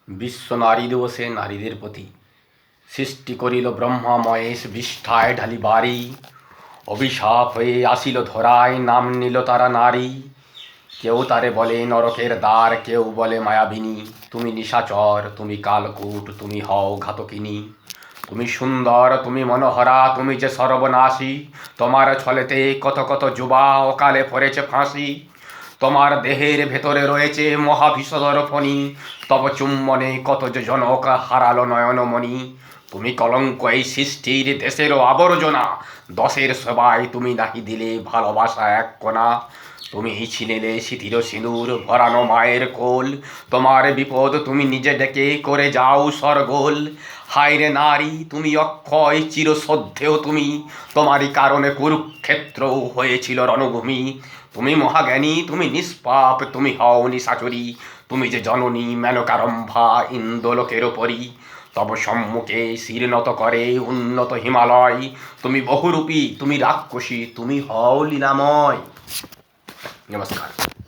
বিশ্ব নারী দিবসে নারীদের প্রতি সৃষ্টি করিল ব্রহ্মা মহেশ বিষ্ঠায় ঢালি বাড়ি, অভিশাপ হয়ে আসিল ধরায় নাম নিল তারা নারী। কেউ তারে বলে নরকের দ্বার, কেউ বলে মায়াবিনী। তুমি নিশাচর, তুমি কালকূট, তুমি হও ঘাতকিনী। তুমি সুন্দর, তুমি মনোহরা, তুমি যে সর্বনাশী। তোমার ছলেতে কত কত যুবা অকালে পড়েছে ফাঁসি। তোমার দেহের ভেতরে রয়েছে মহাবিষধর ফণি, তব চুম্বনে কত যে জনক হারালো নয়নমণি। তুমি কলঙ্ক এই সৃষ্টির দেশেরও আবর্জনা, দশের সবাই তুমি নাহি দিলে ভালোবাসা এক কণা। তুমি ছিনিলে সিঁথির সিঁদুর ভরানো মায়ের কোল, তোমার বিপদ তুমি নিজে ডেকে করে যাও সরগোল। হায় রে নারী, তুমি অক্ষয় চিরশ্রদ্ধেয় তুমি, তোমারই কারণে কুরুক্ষেত্র হয়েছিল রণভূমি। তুমি মহাজ্ঞানী, তুমি নিষ্পাপ, তুমি হও নিশাচরী। তুমি যে জননী মেনকারম্ভা ইন্দ্রলোকের ওপরি। তব সম্মুখে শির নত করে উন্নত হিমালয়। তুমি বহুরূপী, তুমি রাক্ষসী, তুমি হও লীলাময়। নমস্কার।